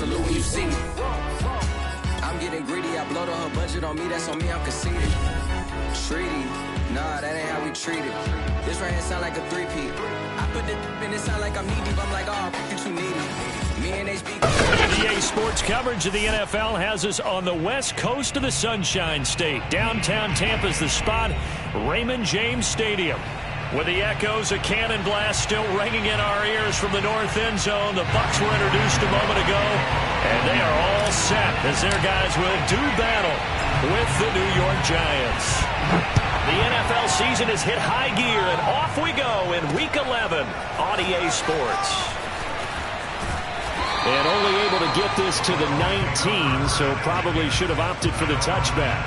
salute when you see me. I'm getting greedy, I blow the whole budget on me, that's on me, I'm conceited. Treaty, nah, that ain't how we treat it. This right here sound like a three-peat. I put it in, it sound like I'm knee-deep, I'm like, oh, you too needy. Me and HB. EA Sports coverage of the NFL has us on the west coast of the Sunshine State. Downtown Tampa's the spot, Raymond James Stadium. With the echoes of cannon blast still ringing in our ears from the north end zone, the Bucs were introduced a moment ago, and they are all set as their guys will do battle with the New York Giants. The NFL season has hit high gear, and off we go in Week 11 on EA Sports. And only able to get this to the 19, so probably should have opted for the touchback.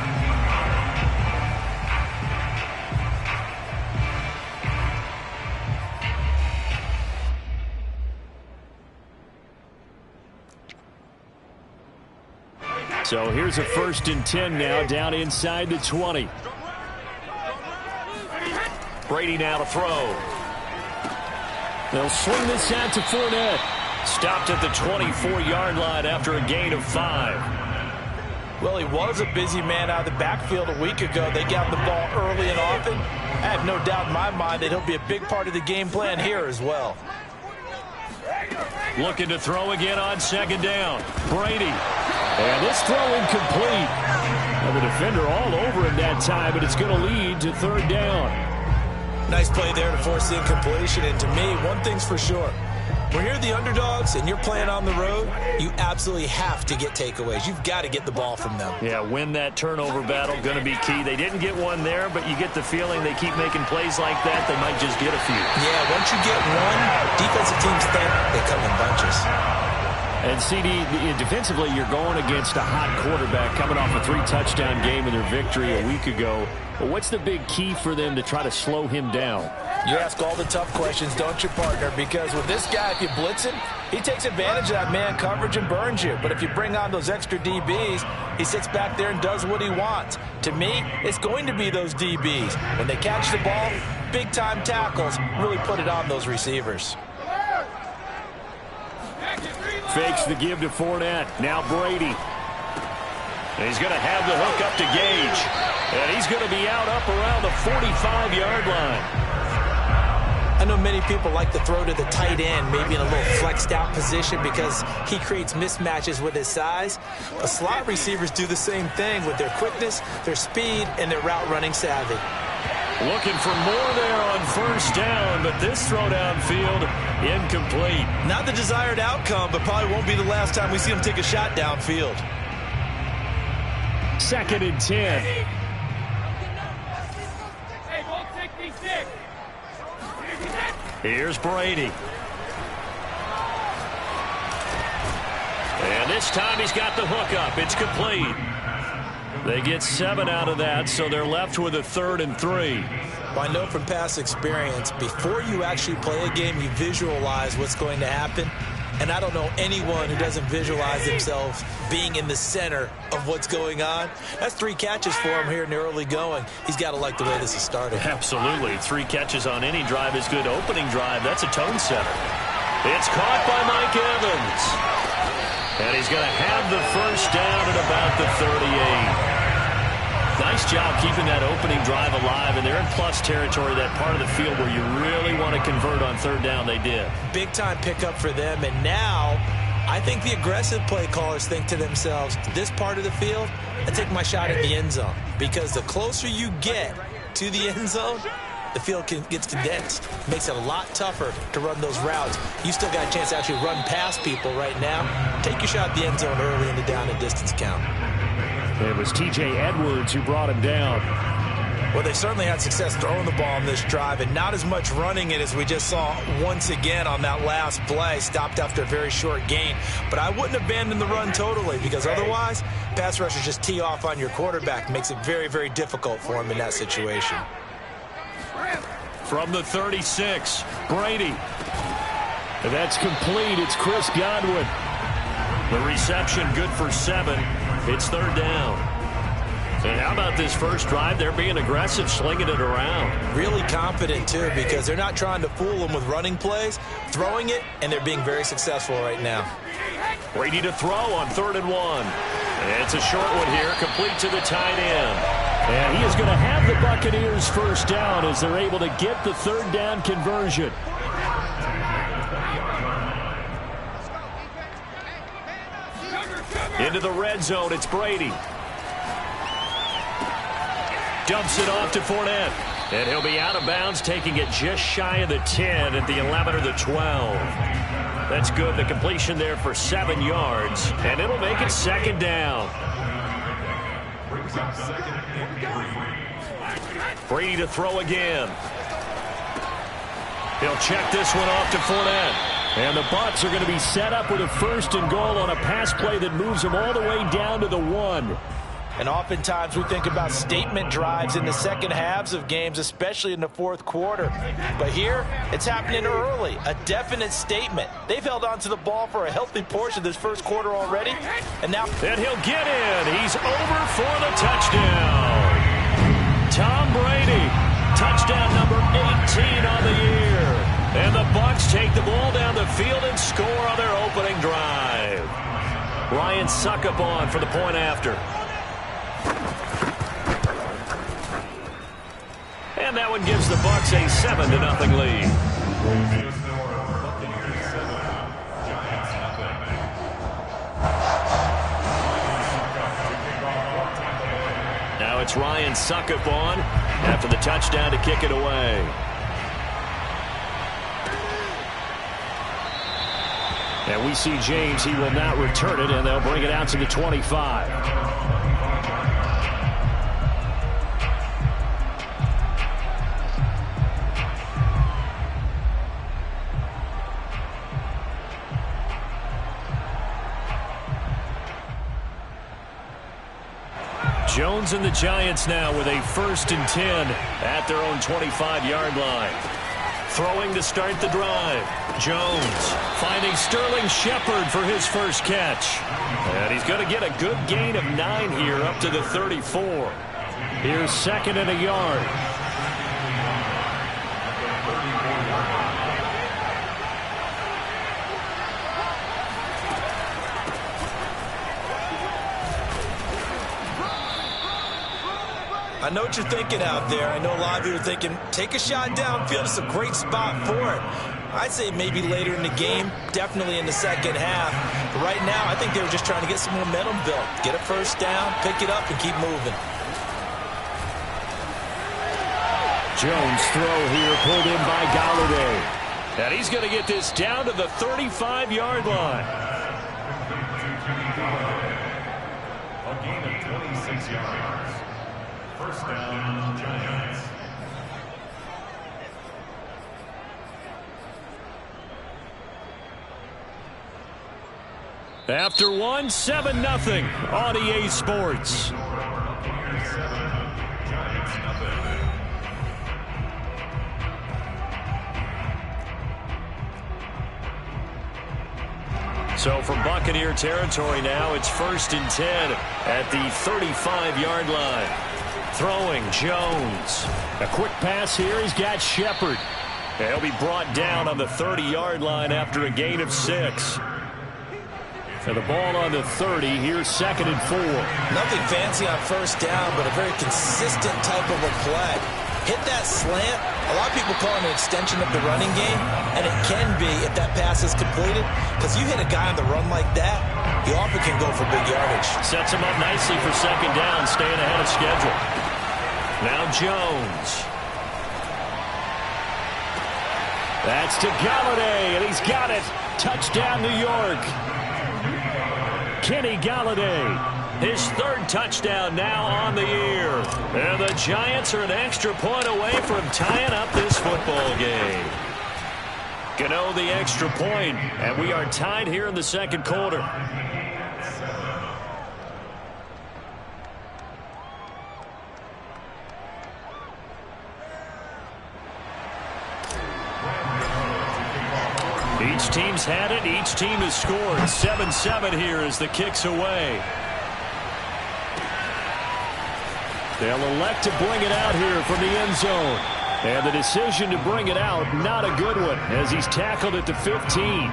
So here's a 1st and 10 now, down inside the 20. Brady now to throw. They'll swing this out to Fournette. Stopped at the 24-yard line after a gain of 5. Well, he was a busy man out of the backfield a week ago. They got the ball early and often. I have no doubt in my mind that he'll be a big part of the game plan here as well. Looking to throw again on 2nd down. Brady. And this throw incomplete. And the defender all over him that time, but it's going to lead to 3rd down. Nice play there to force the incompletion. And to me, one thing's for sure. When you're the underdogs and you're playing on the road, you absolutely have to get takeaways. You've got to get the ball from them. Yeah, win that turnover battle, going to be key. They didn't get one there, but you get the feeling they keep making plays like that, they might just get a few. Yeah, once you get one, defensive teams think they come in bunches. And CD, defensively, you're going against a hot quarterback coming off a 3-touchdown game in their victory a week ago. But what's the big key for them to try to slow him down? You ask all the tough questions, don't you, partner? Because with this guy, if you blitz him, he takes advantage of that man coverage and burns you. But if you bring on those extra DBs, he sits back there and does what he wants. To me, it's going to be those DBs. When they catch the ball, big-time tackles really put it on those receivers. Fakes the give to Fournette. Now Brady. And he's going to have the hook up to Gage. And he's going to be out up around the 45-yard line. I know many people like to throw to the tight end, maybe in a little flexed out position because he creates mismatches with his size. But slot receivers do the same thing with their quickness, their speed, and their route running savvy. Looking for more there on 1st down, but this throw downfield incomplete. Not the desired outcome, but probably won't be the last time we see him take a shot downfield. 2nd and 10. Here's Brady. And this time he's got the hook up. It's complete. They get 7 out of that, so they're left with a 3rd and 3. Well, I know from past experience, before you actually play a game, you visualize what's going to happen. And I don't know anyone who doesn't visualize themselves being in the center of what's going on. That's 3 catches for him here in the early going. He's got to like the way this is started. Absolutely. 3 catches on any drive is good. Opening drive, that's a tone setter. It's caught by Mike Evans. And he's going to have the 1st down at about the 38. Nice job keeping that opening drive alive, and they're in plus territory, that part of the field where you really want to convert on 3rd down. They did. Big-time pickup for them, and now I think the aggressive play callers think to themselves, this part of the field, I take my shot at the end zone, because the closer you get to the end zone, the field gets condensed. Makes it a lot tougher to run those routes. You still got a chance to actually run past people right now. Take your shot at the end zone early in the down and distance count. It was T.J. Edwards who brought him down. Well, they certainly had success throwing the ball on this drive, and not as much running it as we just saw once again on that last play. Stopped after a very short gain. But I wouldn't abandon the run totally, because otherwise, pass rushers just tee off on your quarterback. Makes it very, very difficult for him in that situation. From the 36, Brady. That's complete. It's Chris Godwin. The reception good for 7. It's 3rd down. And how about this first drive? They're being aggressive, slinging it around. Really confident, too, because they're not trying to fool them with running plays, throwing it, and they're being very successful right now. Brady to throw on 3rd and 1. It's a short one here, complete to the tight end. And he is going to have the Buccaneers first down as they're able to get the 3rd down conversion. Into the red zone, it's Brady. Dumps it off to Fournette. And he'll be out of bounds, taking it just shy of the 10 at the 11 or the 12. That's good. The completion there for 7 yards. And it'll make it 2nd down. Brady to throw again. He'll check this one off to Fournette. And the Bucs are going to be set up with a 1st and goal on a pass play that moves them all the way down to the 1. And oftentimes we think about statement drives in the second halves of games, especially in the 4th quarter. But here, it's happening early. A definite statement. They've held on to the ball for a healthy portion of this 1st quarter already. And now... And he'll get in. He's over for the touchdown. Tom Brady. Touchdown number 18 on the year. And the Bucs take the ball down the field and score on their opening drive. Ryan Suckup on for the point after. And that one gives the Bucs a 7-0 lead. Now it's Ryan Suckup on after the touchdown to kick it away. And we see James. He will not return it, and they'll bring it out to the 25. Jones and the Giants now with a 1st and 10 at their own 25-yard line. Throwing to start the drive. Jones finding Sterling Shepard for his first catch. And he's going to get a good gain of 9 here up to the 34. Here's 2nd and a yard. I know what you're thinking out there. I know a lot of you are thinking, take a shot downfield. It's a great spot for it. I'd say maybe later in the game, definitely in the second half. But right now, I think they were just trying to get some momentum built. Get a 1st down, pick it up, and keep moving. Jones throw here pulled in by Galladay. And he's going to get this down to the 35-yard line. A gain of 26 yards. 1st down, Giants. After 1, 7-0 on EA Sports. So from Buccaneer territory now, it's 1st and 10 at the 35-yard line. Throwing, Jones. A quick pass here. He's got Shepard. He'll be brought down on the 30-yard line after a gain of 6. And the ball on the 30. Here's 2nd and 4. Nothing fancy on 1st down, but a very consistent type of a play. Hit that slant. A lot of people call it an extension of the running game, and it can be if that pass is completed, because you hit a guy on the run like that, he often can go for big yardage. Sets him up nicely for 2nd down, staying ahead of schedule. Now Jones. That's to Galladay, and he's got it. Touchdown, New York. Kenny Galladay. His 3rd touchdown now on the year. And the Giants are an extra point away from tying up this football game. Gano the extra point, and we are tied here in the 2nd quarter. Each team's had it. Each team has scored. 7-7 here as the kick's away. They'll elect to bring it out here from the end zone. And the decision to bring it out, not a good one, as he's tackled at the 15.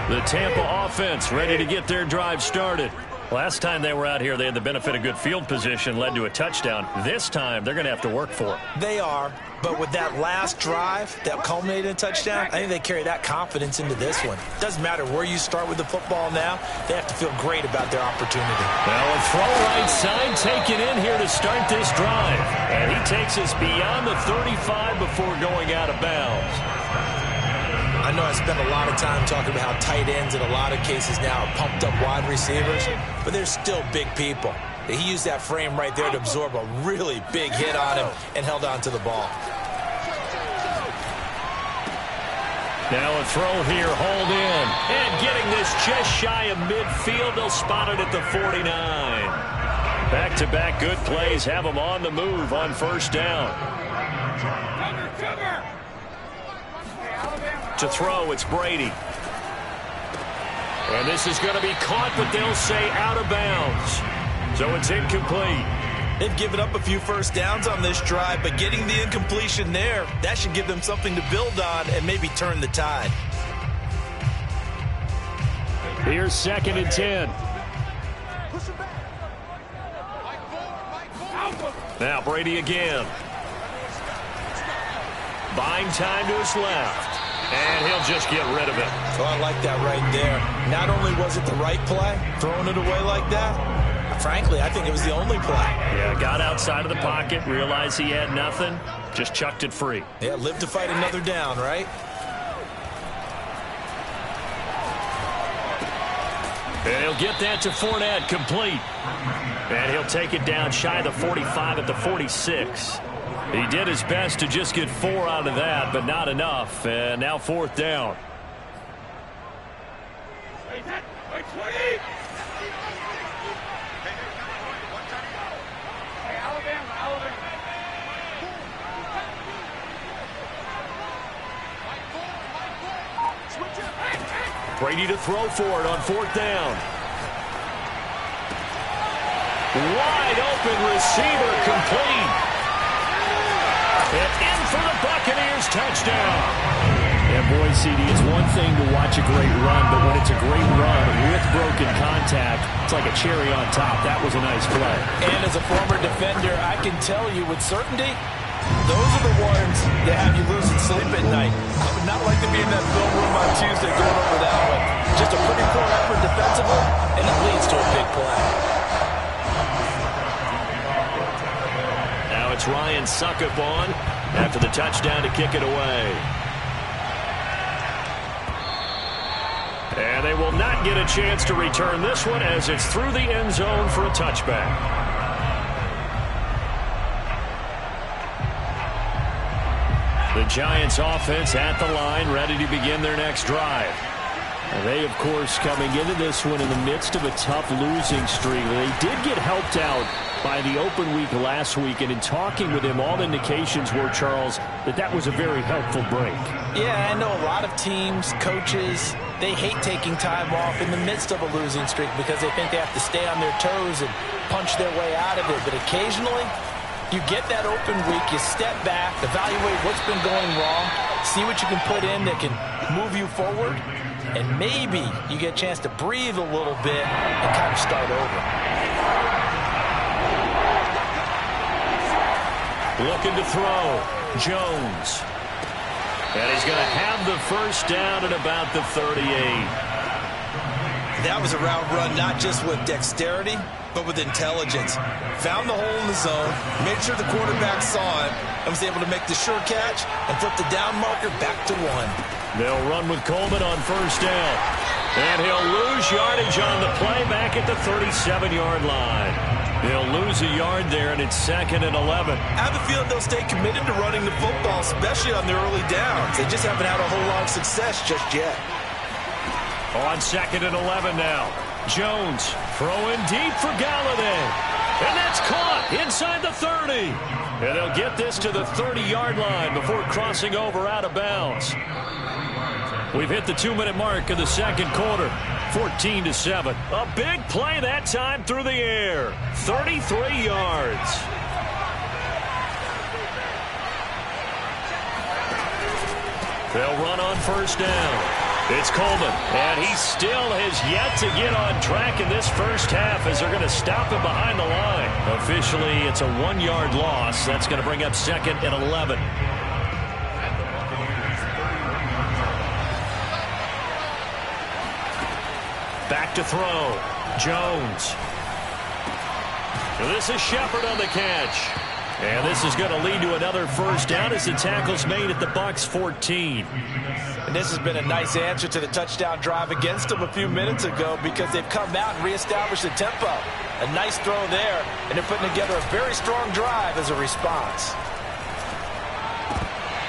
The Tampa offense ready to get their drive started. Last time they were out here, they had the benefit of good field position, led to a touchdown. This time, they're going to have to work for it. They are, but with that last drive that culminated in a touchdown, I think they carry that confidence into this one. Doesn't matter where you start with the football now, they have to feel great about their opportunity. Well, a throw right side taken in here to start this drive. And he takes us beyond the 35 before going out of bounds. I know I spent a lot of time talking about how tight ends in a lot of cases now are pumped up wide receivers, but they're still big people. He used that frame right there to absorb a really big hit on him and held on to the ball. Now a throw here, hauled in. And getting this just shy of midfield, they'll spot it at the 49. Back-to-back good plays have them on the move on first down. To throw, it's Brady. And this is going to be caught, but they'll say out of bounds. So it's incomplete. They've given up a few first downs on this drive, but getting the incompletion there, that should give them something to build on and maybe turn the tide. Here's 2nd and 10. Now Brady again. Buying time to his left. And he'll just get rid of it. Oh, I like that right there. Not only was it the right play, throwing it away like that, frankly, I think it was the only play. Yeah, got outside of the pocket, realized he had nothing, just chucked it free. Yeah, live to fight another down, right? And he'll get that to Fournette, complete. And he'll take it down shy of the 45 at the 46. He did his best to just get 4 out of that, but not enough. And now 4th down. Brady to throw for it on 4th down. Wide open receiver, complete. And in for the Buccaneers, touchdown. And boy, CD, it's one thing to watch a great run, but when it's a great run with broken contact, it's like a cherry on top. That was a nice play. And as a former defender, I can tell you with certainty, those are the ones that have you losing sleep at night. I would not like to be in that film room on Tuesday going over that one. Just a pretty poor effort defensively, and it leads to a big play. Now it's Ryan Suckup on after the touchdown to kick it away. And they will not get a chance to return this one as it's through the end zone for a touchback. The Giants offense at the line, ready to begin their next drive. And they, of course, coming into this one in the midst of a tough losing streak. They did get helped out by the open week last week, and in talking with him, all indications were, Charles, that was a very helpful break. Yeah, I know a lot of teams, coaches, they hate taking time off in the midst of a losing streak because they think they have to stay on their toes and punch their way out of it. But occasionally, you get that open week, you step back, evaluate what's been going wrong, see what you can put in that can move you forward, and maybe you get a chance to breathe a little bit and kind of start over. Looking to throw, Jones. And he's going to have the first down at about the 38. That was a route run not just with dexterity, but with intelligence. Found the hole in the zone, made sure the quarterback saw it, and was able to make the sure catch and flip the down marker back to 1. They'll run with Coleman on first down. And he'll lose yardage on the play back at the 37-yard line. They'll lose a yard there, and it's 2nd and 11. I have a feeling they'll stay committed to running the football, especially on their early downs. They just haven't had a whole lot of success just yet. On 2nd and 11 now. Jones throwing deep for Galladay. And that's caught inside the 30. And they'll get this to the 30-yard line before crossing over out of bounds. We've hit the 2-minute mark of the second quarter. 14-7. A big play that time through the air. 33 yards. They'll run on first down. It's Coleman, and he still has yet to get on track in this first half as they're going to stop him behind the line. Officially, it's a 1-yard loss. That's going to bring up 2nd and 11. Back to throw. Jones. This is Shepard on the catch. And this is going to lead to another first down as the tackle's made at the Bucs 14. And this has been a nice answer to the touchdown drive against them a few minutes ago because they've come out and reestablished the tempo. A nice throw there, and they're putting together a very strong drive as a response.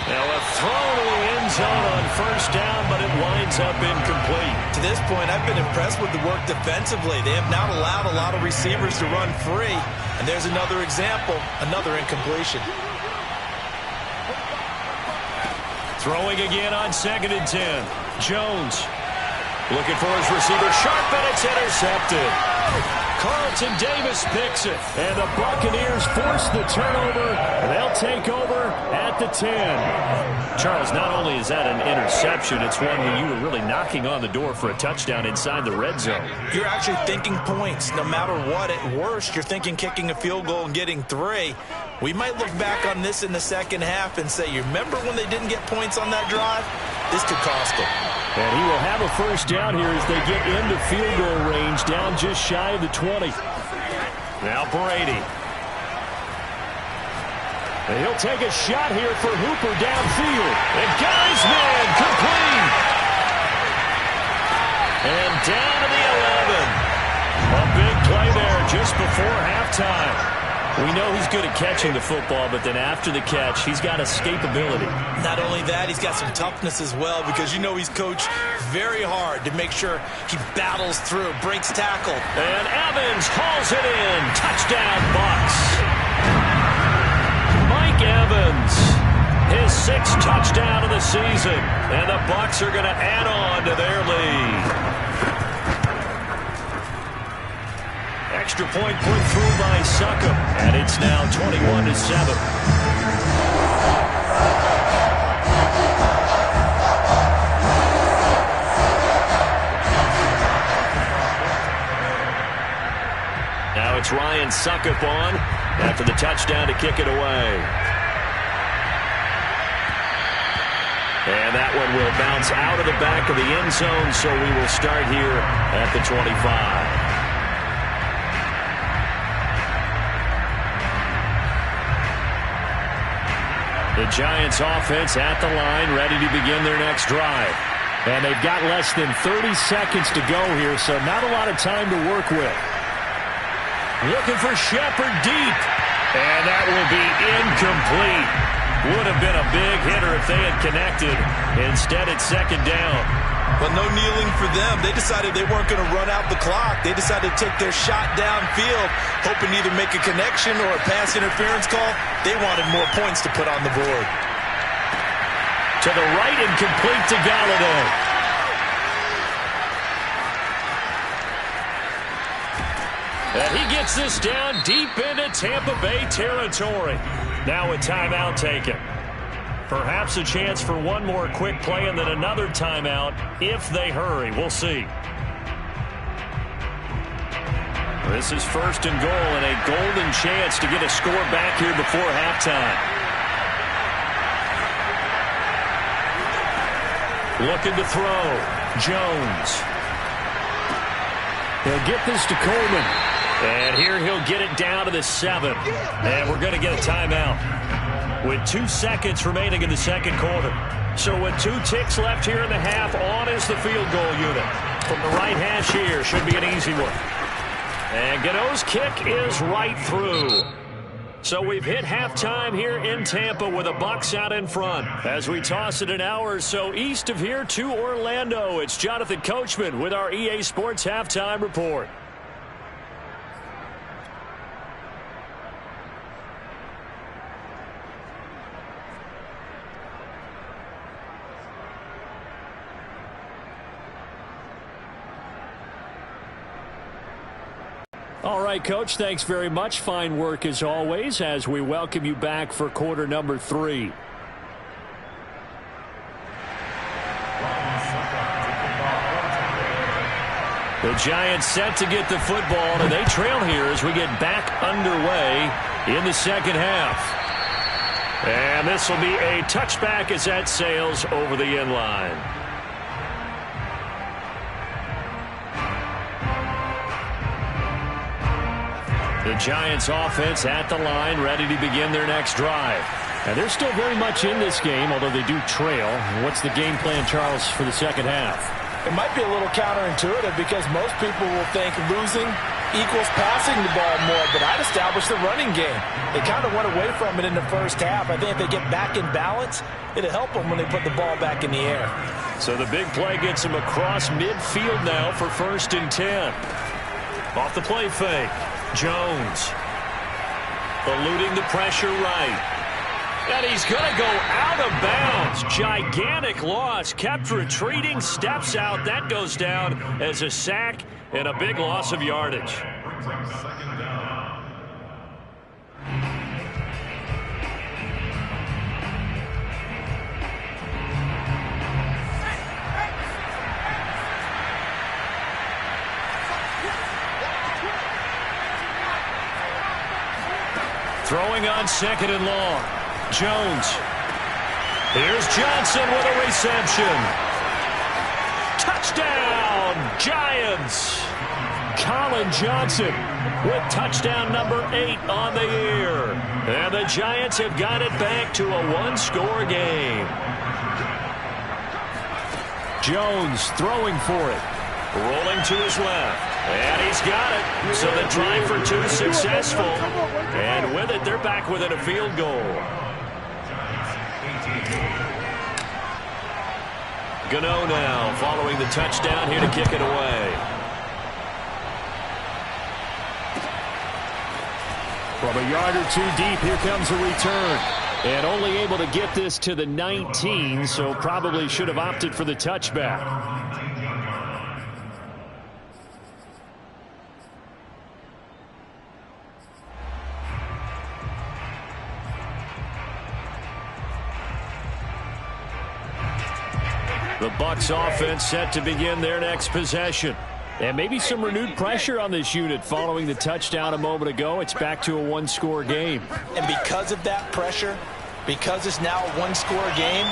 Now a throw to the end zone on first down, but it winds up incomplete. To this point, I've been impressed with the work defensively. They have not allowed a lot of receivers to run free. And there's another example, another incompletion. Throwing again on 2nd and 10. Jones looking for his receiver. Sharp, and it's intercepted. Carlton Davis picks it. And the Buccaneers force the turnover. They'll take over at the 10. Charles, not only is that an interception, it's one where you were really knocking on the door for a touchdown inside the red zone. You're actually thinking points. No matter what, at worst, you're thinking kicking a field goal and getting 3. We might look back on this in the second half and say, you remember when they didn't get points on that drive? This could cost them. And he will have a first down here as they get into field goal range, down just shy of the 20. Now Brady. And he'll take a shot here for Hooper downfield. And guy's man complete. And down to the 11. A big play there just before halftime. We know he's good at catching the football, but then after the catch, he's got escapability. Not only that, he's got some toughness as well because you know he's coached very hard to make sure he battles through, breaks tackle. And Evans hauls it in. Touchdown, Bucs. Mike Evans, his 6th touchdown of the season, and the Bucs are going to add on to their lead. Extra point put through by Succop, and it's now 21-7. Now it's Ryan Succop on after the touchdown to kick it away. And that one will bounce out of the back of the end zone, so we will start here at the 25. The Giants offense at the line, ready to begin their next drive. And they've got less than 30 seconds to go here, so not a lot of time to work with. Looking for Shepard deep. And that will be incomplete. Would have been a big hitter if they had connected. Instead, it's 2nd down. But no kneeling for them. They decided they weren't going to run out the clock. They decided to take their shot downfield, hoping to either make a connection or a pass interference call. They wanted more points to put on the board. To the right and complete to Galladay. And he gets this down deep into Tampa Bay territory. Now a timeout taken. Perhaps a chance for one more quick play and then another timeout if they hurry. We'll see. This is 1st and goal and a golden chance to get a score back here before halftime. Looking to throw. Jones. He'll get this to Coleman. And here he'll get it down to the 7. And we're going to get a timeout with 2 seconds remaining in the second quarter. So with 2 ticks left here in the half, on is the field goal unit. From the right hash here, should be an easy one. And Gano's kick is right through. So we've hit halftime here in Tampa with the Bucs out in front. As we toss it an hour or so east of here to Orlando, it's Jonathan Coachman with our EA Sports Halftime Report. All right, Coach, thanks very much. Fine work as always as we welcome you back for quarter number 3. The Giants set to get the football, and they trail here as we get back underway in the second half. And this will be a touchback as that sails over the end line. The Giants offense at the line, ready to begin their next drive. And they're still very much in this game, although they do trail. What's the game plan, Charles, for the second half? It might be a little counterintuitive because most people will think losing equals passing the ball more, but I'd establish the running game. They kind of went away from it in the first half. I think if they get back in balance, it'll help them when they put the ball back in the air. So the big play gets them across midfield now for 1st and 10. Off the play fake, Jones eluding the pressure right. And he's going to go out of bounds. Gigantic loss. Kept retreating. Steps out. That goes down as a sack and a big loss of yardage. Throwing on 2nd and long. Jones. Here's Johnson with a reception. Touchdown, Giants. Colin Johnson with touchdown number 8 on the year. And the Giants have got it back to a one-score game. Jones throwing for it. Rolling to his left. And he's got it. So the try for 2 successful. And with it, they're back within a field goal. Gano now following the touchdown here to kick it away. From a yard or 2 deep, here comes a return. And only able to get this to the 19, so probably should have opted for the touchback. The Bucs offense set to begin their next possession. And maybe some renewed pressure on this unit following the touchdown a moment ago. It's back to a one-score game. And because of that pressure, because it's now a one-score game,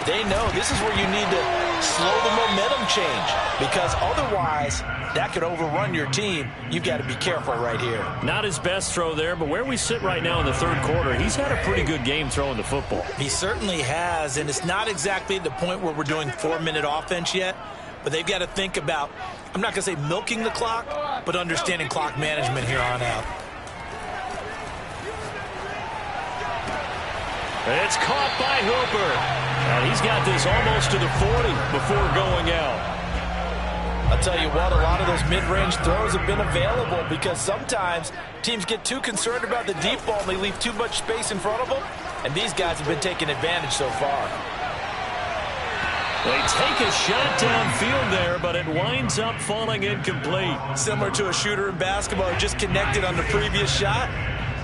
they know this is where you need to slow the momentum change. Because otherwise, that could overrun your team. You've got to be careful right here. Not his best throw there, but where we sit right now in the third quarter, he's had a pretty good game throwing the football. He certainly has, and it's not exactly the point where we're doing 4-minute offense yet, but they've got to think about, I'm not going to say milking the clock, but understanding clock management here on out. It's caught by Hooper. And he's got this almost to the 40 before going out. I'll tell you what, a lot of those mid-range throws have been available because sometimes teams get too concerned about the deep ball and they leave too much space in front of them, and these guys have been taking advantage so far. They take a shot downfield there, but it winds up falling incomplete. Similar to a shooter in basketball who just connected on the previous shot.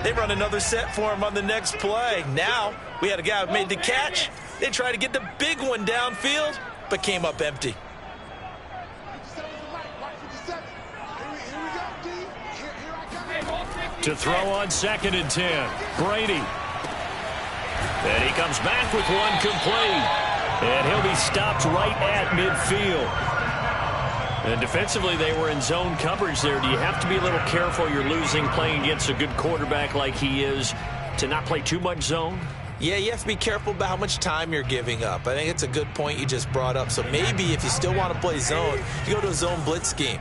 They run another set for him on the next play. Now, we had a guy who made the catch. They tried to get the big one downfield, but came up empty. To throw on 2nd and 10. Brady. And he comes back with one complete. And he'll be stopped right at midfield. And defensively, they were in zone coverage there. Do you have to be a little careful? You're losing playing against a good quarterback like he is to not play too much zone? Yeah, you have to be careful about how much time you're giving up. I think it's a good point you just brought up. So maybe if you still want to play zone, you go to a zone blitz scheme.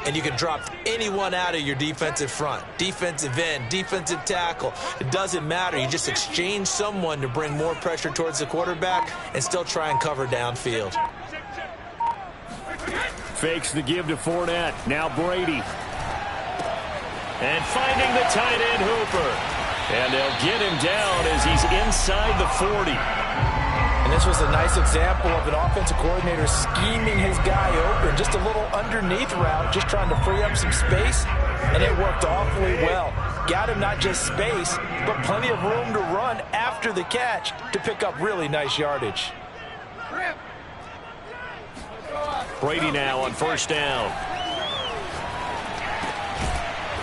And you can drop anyone out of your defensive front. Defensive end, defensive tackle. It doesn't matter. You just exchange someone to bring more pressure towards the quarterback and still try and cover downfield. Fakes the give to Fournette. Now Brady. And finding the tight end Hooper. And they'll get him down as he's inside the 40. And this was a nice example of an offensive coordinator scheming his guy open. Just a little underneath route, just trying to free up some space. And it worked awfully well. Got him not just space, but plenty of room to run after the catch to pick up really nice yardage. Brady now on 1st down.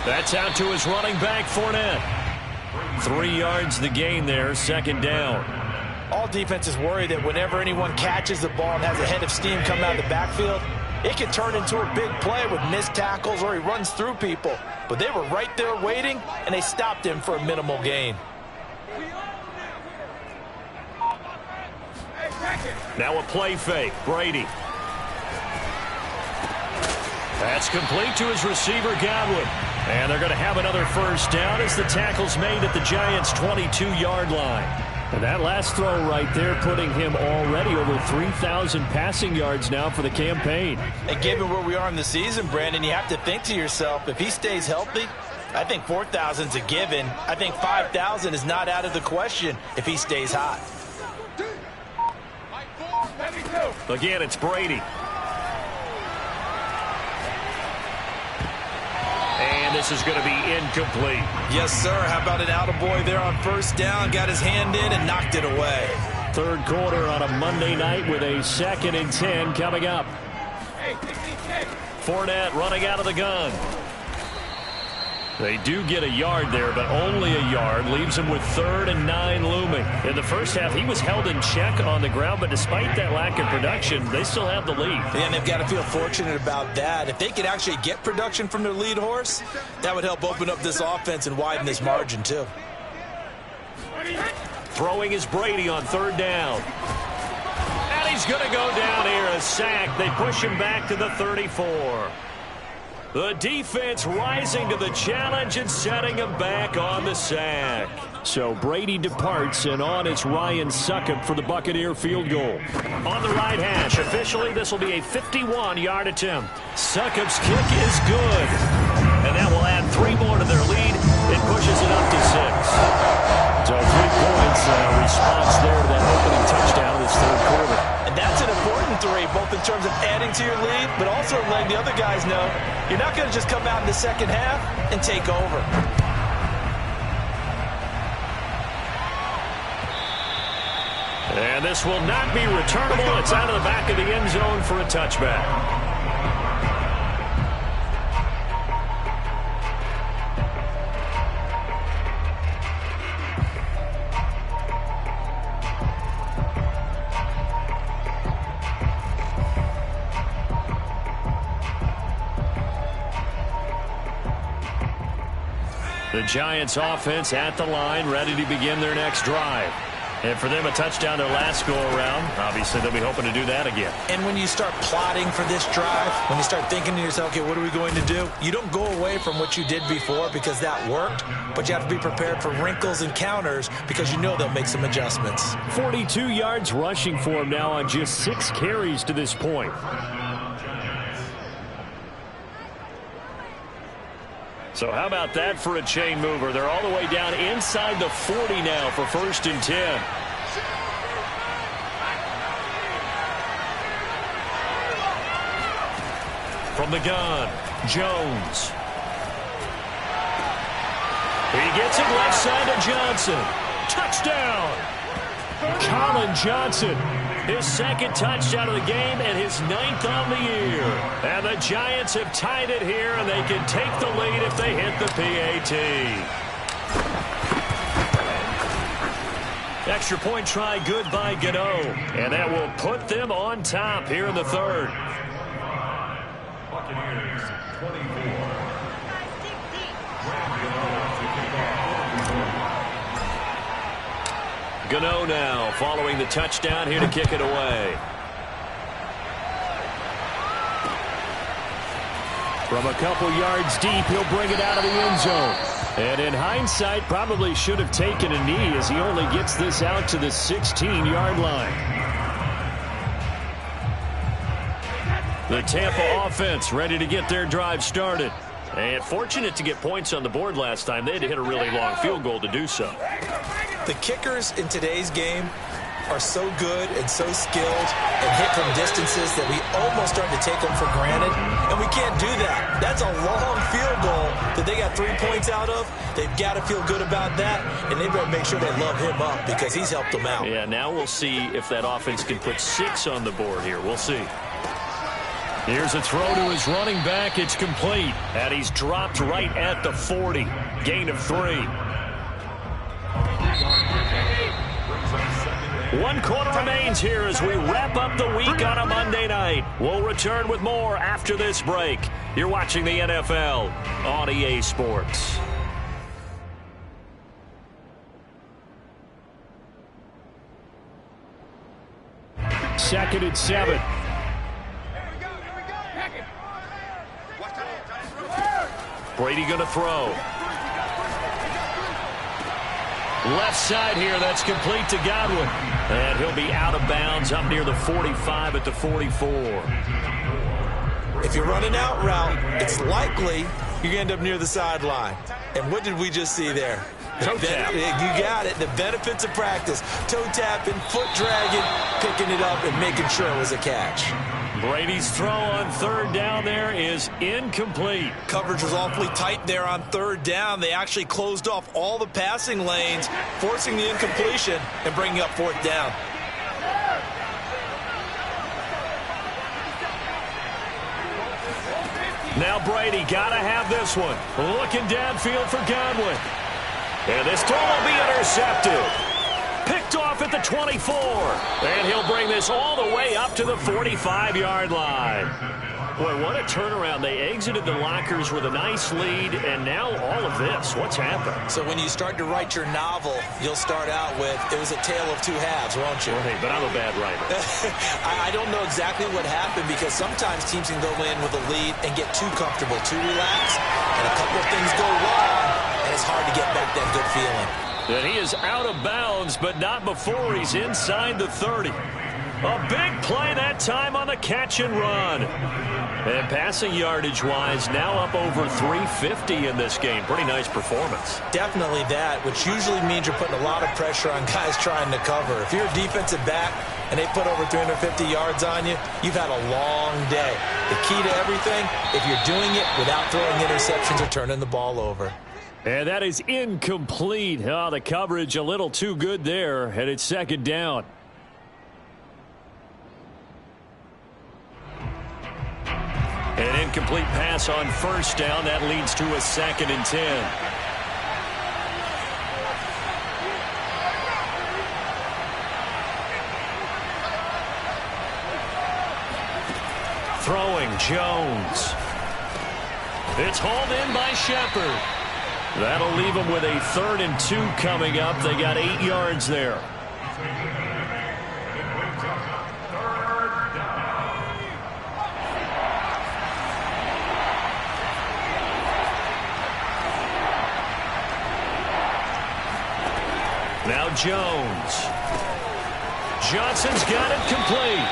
That's out to his running back, Fournette. 3 yards the gain there, second down. All defenses worry that whenever anyone catches the ball and has a head of steam coming out of the backfield, it can turn into a big play with missed tackles or he runs through people. But they were right there waiting, and they stopped him for a minimal gain. Now a play fake. Brady. That's complete to his receiver, Godwin. And they're going to have another first down as the tackle's made at the Giants' 22-yard line. And that last throw right there putting him already over 3,000 passing yards now for the campaign. And given where we are in the season, Brandon, you have to think to yourself, if he stays healthy, I think 4,000's a given. I think 5,000 is not out of the question if he stays hot. Again, it's Brady. And this is going to be incomplete. Yes, sir. How about an attaboy there on first down? Got his hand in and knocked it away. Third quarter on a Monday night with a 2nd and 10 coming up. Fournette running out of the gun. They do get a yard there, but only a yard. Leaves him with 3rd and 9 looming. In the first half, he was held in check on the ground, but despite that lack of production, they still have the lead. Yeah, and they've got to feel fortunate about that. If they could actually get production from their lead horse, that would help open up this offense and widen this margin, too. Throwing is Brady on 3rd down. And he's going to go down here, a sack. They push him back to the 34. The defense rising to the challenge and setting him back on the sack. So Brady departs, and on it's Ryan Succop for the Buccaneer field goal. On the right hash, officially this will be a 51-yard attempt. Succop's kick is good. And that will add 3 more to their lead. It pushes it up to 6. So 3 points, response there to that opening touchdown this third quarter. And that's an important 3, both in terms of adding to your lead, but also letting the other guys know you're not going to just come out in the second half and take over. And this will not be returnable. It's out of the back of the end zone for a touchback. The Giants offense at the line, ready to begin their next drive. And for them, a touchdown their last go-around. Obviously, they'll be hoping to do that again. And when you start plotting for this drive, when you start thinking to yourself, okay, what are we going to do? You don't go away from what you did before because that worked, but you have to be prepared for wrinkles and counters because you know they'll make some adjustments. 42 yards rushing for him now on just 6 carries to this point. So how about that for a chain mover? They're all the way down inside the 40 now for 1st and 10. From the gun, Jones. He gets it left side to Johnson. Touchdown! Colin Johnson. His 2nd touchdown of the game and his 9th on the year. And the Giants have tied it here, and they can take the lead if they hit the PAT. Extra point try good by Gano. And that will put them on top here in the 3rd. Buccaneers 24. Gano now following the touchdown here to kick it away. From a couple yards deep, he'll bring it out of the end zone. And in hindsight, probably should have taken a knee as he only gets this out to the 16-yard line. The Tampa offense ready to get their drive started. And fortunate to get points on the board last time. They had to hit a really long field goal to do so. The kickers in today's game are so good and so skilled and hit from distances that we almost start to take them for granted, and we can't do that. That's a long field goal that they got 3 points out of. They've got to feel good about that, and they better make sure they love him up because he's helped them out. Yeah, now we'll see if that offense can put 6 on the board here. We'll see. Here's a throw to his running back. It's complete. And he's dropped right at the 40. Gain of 3. 1 quarter remains here as we wrap up the week on a Monday night. We'll return with more after this break. You're watching the NFL on EA Sports. Second and 7. Brady going to throw. Left side here, that's complete to Godwin. And he'll be out of bounds up near the 45 at the 44. If you're running out route, it's likely you're going to end up near the sideline. And what did we just see there? Toe tap. You got it. The benefits of practice. Toe tapping, foot dragging, picking it up, and making sure it was a catch. Brady's throw on third down there is incomplete. Coverage was awfully tight there on third down. They actually closed off all the passing lanes, forcing the incompletion and bringing up fourth down. Now Brady got to have this one. Looking downfield for Godwin. And this throw will be intercepted. Picked off at the 24. And he'll bring this all the way up to the 45-yard line. Boy, what a turnaround. They exited the lockers with a nice lead, and now all of this. What's happened? So when you start to write your novel, you'll start out with, it was a tale of two halves, won't you? Hey, but I'm a bad writer. I don't know exactly what happened because sometimes teams can go in with a lead and get too comfortable, too relaxed, and a couple of things go wrong, and it's hard to get back that good feeling. And he is out of bounds, but not before he's inside the 30. A big play that time on the catch and run. And passing yardage-wise, now up over 350 in this game. Pretty nice performance. Definitely that, which usually means you're putting a lot of pressure on guys trying to cover. If you're a defensive back and they put over 350 yards on you, you've had a long day. The key to everything, if you're doing it without throwing interceptions or turning the ball over. And that is incomplete. Oh, the coverage a little too good there, and it's second down. An incomplete pass on first down. That leads to a 2nd and 10. Throwing, Jones. It's hauled in by Shepard. That'll leave them with a 3rd and 2 coming up. They got 8 yards there. Now Jones. Johnson's got it complete.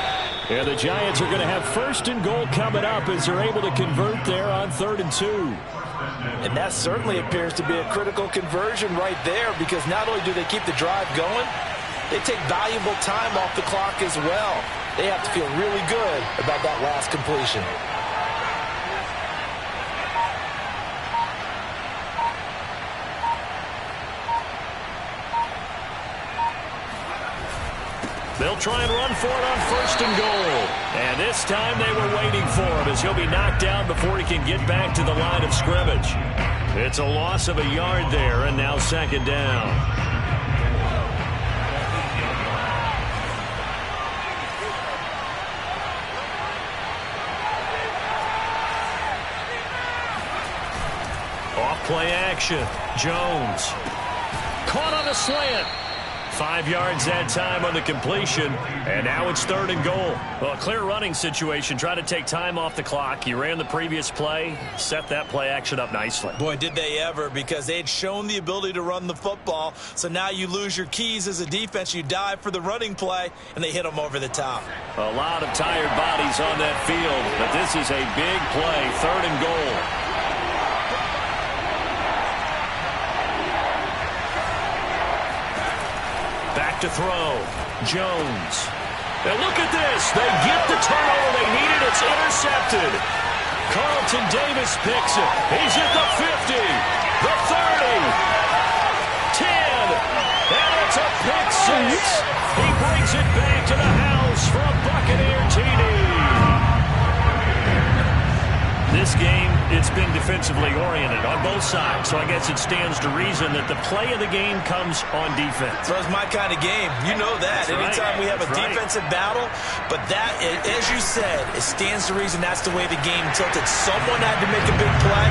And the Giants are going to have 1st and goal coming up as they're able to convert there on 3rd and 2. And that certainly appears to be a critical conversion right there because not only do they keep the drive going, they take valuable time off the clock as well. They have to feel really good about that last completion. They'll try and run for it on 1st and goal. And this time they were waiting for him as he'll be knocked down before he can get back to the line of scrimmage. It's a loss of a yard there, and now 2nd down. Off play action. Jones. Caught on a slant. 5 yards that time on the completion, and now it's 3rd and goal. Well, a clear running situation. Try to take time off the clock. He ran the previous play, set that play action up nicely. Boy, did they ever, because they had shown the ability to run the football, so now you lose your keys as a defense. You dive for the running play, and they hit them over the top. A lot of tired bodies on that field, but this is a big play, 3rd and goal. Back to throw. Jones. And look at this. They get the turnover they needed. It's intercepted. Carlton Davis picks it. He's at the 50, the 30, 10, and it's a pick 6. He brings it back to the house for a Buccaneer TD. This game, it's been defensively oriented on both sides, so I guess it stands to reason that the play of the game comes on defense. So it's my kind of game. You know that. That's Anytime right. we have a defensive battle, but that, as you said, it stands to reason that's the way the game tilted. Someone had to make a big play,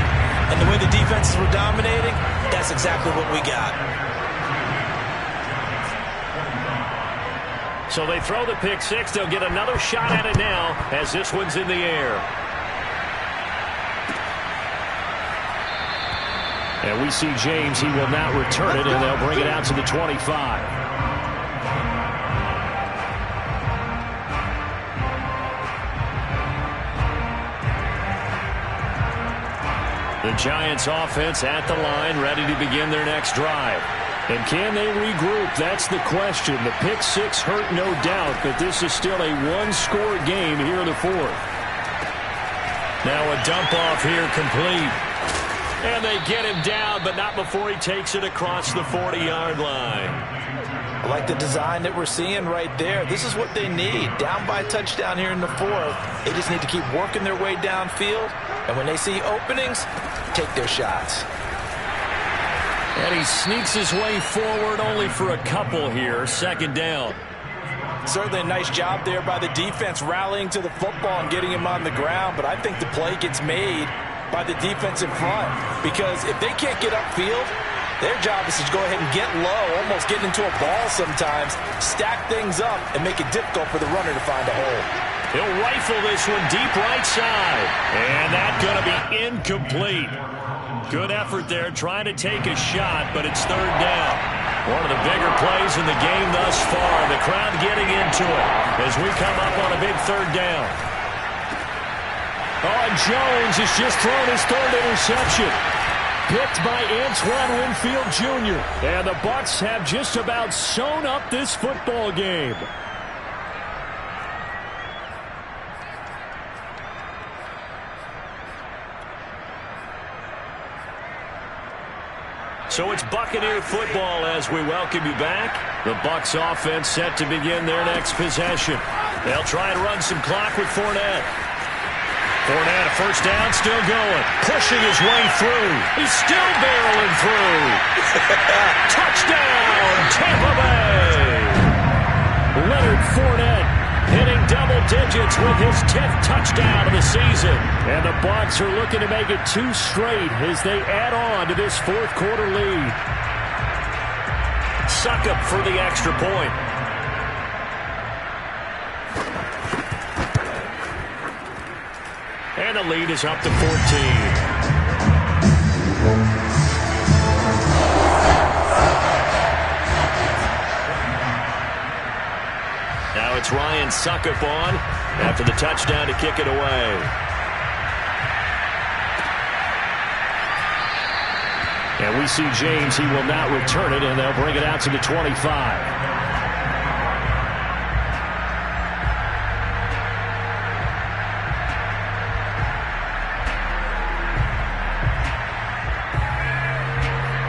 and the way the defenses were dominating, that's exactly what we got. So they throw the pick six. They'll get another shot at it now as this one's in the air. And we see James. He will not return it, and they'll bring it out to the 25. The Giants offense at the line, ready to begin their next drive. And can they regroup? That's the question. The pick six hurt, no doubt, but this is still a one-score game here in the fourth. Now a dump off here complete. And they get him down, but not before he takes it across the 40-yard line. I like the design that we're seeing right there. This is what they need. Down by a touchdown here in the fourth. They just need to keep working their way downfield. And when they see openings, take their shots. And he sneaks his way forward only for a couple here. Second down. Certainly a nice job there by the defense rallying to the football and getting him on the ground. But I think the play gets made by the defense in front. Because if they can't get upfield, their job is to go ahead and get low, almost get into a ball sometimes, stack things up, and make it difficult for the runner to find a hole. He'll rifle this one deep right side. And that's going to be incomplete. Good effort there, trying to take a shot, but it's third down. One of the bigger plays in the game thus far. The crowd getting into it as we come up on a big third down. Oh, and Jones has just thrown his third interception. Picked by Antoine Winfield Jr. And the Bucs have just about sewn up this football game. So it's Buccaneer football as we welcome you back. The Bucs offense set to begin their next possession. They'll try and run some clock with Fournette. Fournette, a first down, still going. Pushing his way through. He's still barreling through. Touchdown, Tampa Bay. Leonard Fournette hitting double digits with his 10th touchdown of the season. And the Bucs are looking to make it 2 straight as they add on to this fourth quarter lead. Succop for the extra point. And the lead is up to 14. Now it's Ryan Succop on after the touchdown to kick it away. And we see James. He will not return it, and they'll bring it out to the 25.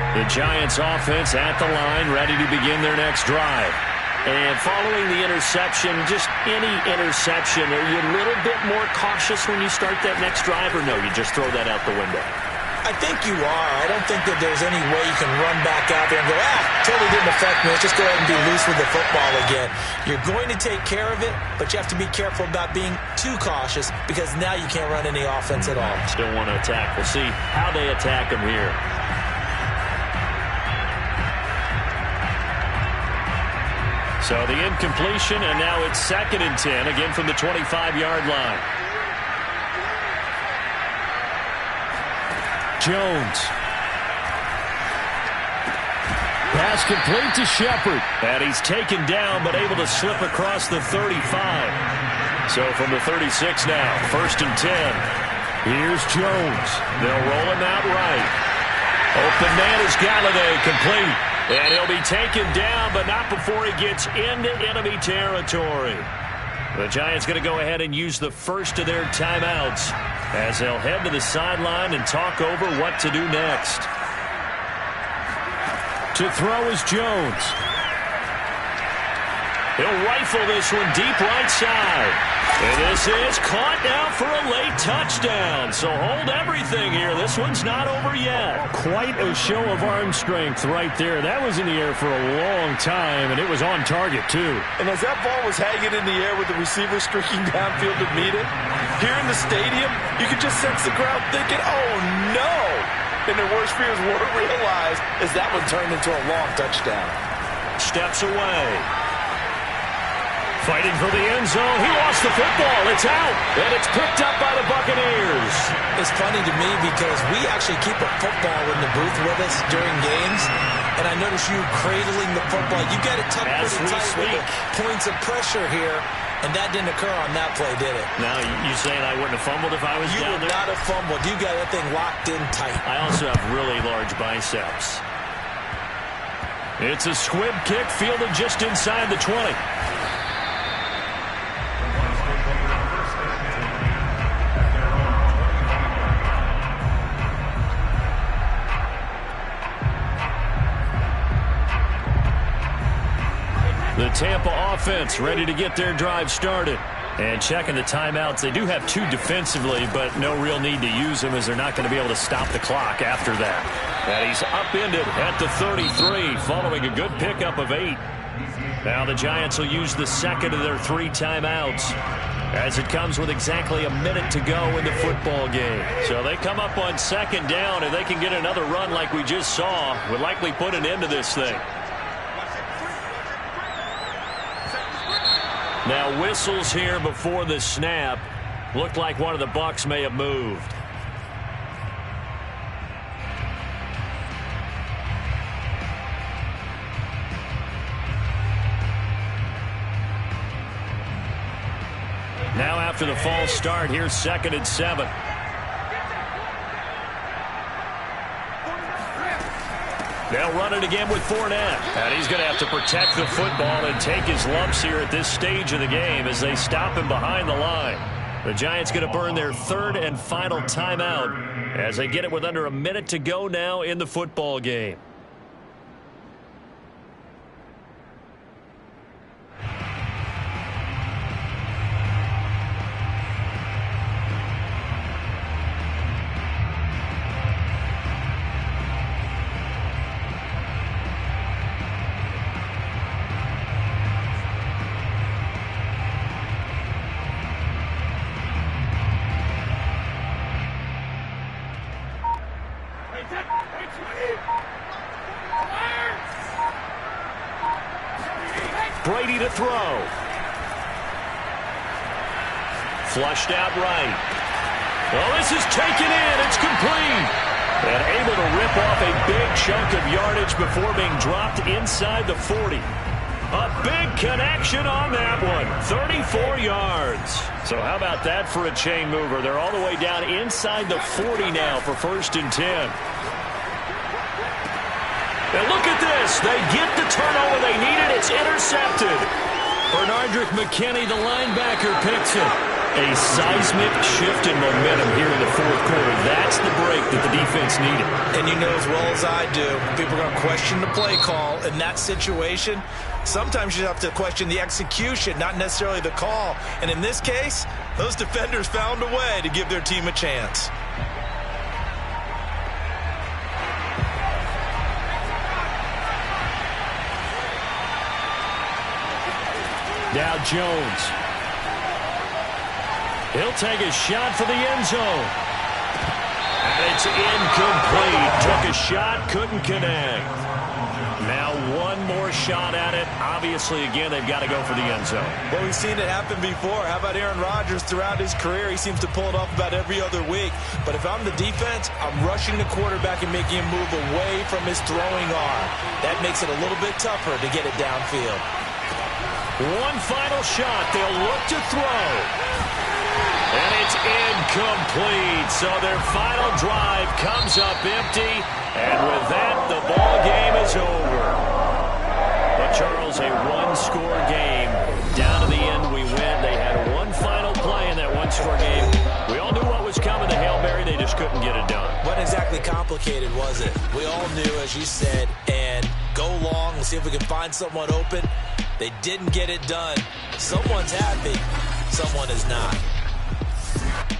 The Giants offense at the line, ready to begin their next drive. And following the interception, just any interception, are you a little bit more cautious when you start that next drive, or no, you just throw that out the window? I think you are. I don't think that there's any way you can run back out there and go, totally didn't affect me. Let's just go ahead and be loose with the football again. You're going to take care of it, but you have to be careful about being too cautious because now you can't run any offense at all. Still want to attack. We'll see how they attack them here. So the incompletion, and now it's 2nd and 10, again from the 25-yard line. Jones. Pass complete to Shepard. And he's taken down, but able to slip across the 35. So from the 36 now, 1st and 10. Here's Jones. They'll roll him out right. Open man is Galladay, complete. And he'll be taken down, but not before he gets into enemy territory. The Giants going to go ahead and use the first of their timeouts as they'll head to the sideline and talk over what to do next. To throw is Jones. He'll rifle this one deep right side. And this is caught now for a late touchdown. So hold everything here. This one's not over yet. Quite a show of arm strength right there. That was in the air for a long time, and it was on target, too. And as that ball was hanging in the air with the receiver streaking downfield to meet it, here in the stadium, you could just sense the crowd thinking, oh, no. And their worst fears were realized as that one turned into a long touchdown. Steps away. Fighting for the end zone. He lost the football. It's out. And it's picked up by the Buccaneers. It's funny to me because we actually keep a football in the booth with us during games. And I notice you cradling the football. You got it tucked pretty tight with the points of pressure here. And that didn't occur on that play, did it? Now, you saying I wouldn't have fumbled if I was down there? You would not have fumbled. You got that thing locked in tight. I also have really large biceps. It's a squib kick fielded just inside the 20. The Tampa offense ready to get their drive started. And checking the timeouts, they do have 2 defensively, but no real need to use them as they're not going to be able to stop the clock after that. And he's upended at the 33 following a good pickup of 8. Now the Giants will use the second of their 3 timeouts as it comes with exactly a minute to go in the football game. So they come up on second down, and they can get another run like we just saw. Would likely put an end to this thing. Now whistles here before the snap. Looked like one of the Bucs may have moved. Now after the false start, here's 2nd and 7. They'll run it again with Fournette. And he's going to have to protect the football and take his lumps here at this stage of the game as they stop him behind the line. The Giants going to burn their 3rd and final timeout as they get it with under a minute to go now in the football game. Brady to throw. Flushed out right. Well, this is taken in. It's complete. And able to rip off a big chunk of yardage before being dropped inside the 40. A big connection on that one. 34 yards. So how about that for a chain mover? They're all the way down inside the 40 now for 1st and 10. And look at this. They get the turnover they needed. It's intercepted. Bernardrick McKinney, the linebacker, picks it. A seismic shift in momentum here in the 4th quarter. That's the break that the defense needed. And you know as well as I do, people are going to question the play call in that situation. Sometimes you have to question the execution, not necessarily the call. And in this case, those defenders found a way to give their team a chance. Now Jones. He'll take a shot for the end zone. And it's incomplete. Took a shot, couldn't connect. Now one more shot at it. Obviously, again, they've got to go for the end zone. Well, we've seen it happen before. How about Aaron Rodgers throughout his career? He seems to pull it off about every other week. But if I'm the defense, I'm rushing the quarterback and making him move away from his throwing arm. That makes it a little bit tougher to get it downfield. One final shot. They'll look to throw. And it's incomplete. So their final drive comes up empty. And with that, the ball game is over. But, Charles, a one-score game. Down to the end we went. They had one final play in that one-score game. We all knew what was coming. The Hail Mary, they just couldn't get it done. Wasn't exactly complicated, was it? We all knew, as you said, and go long and see if we can find someone open. They didn't get it done. Someone's happy. someone is not.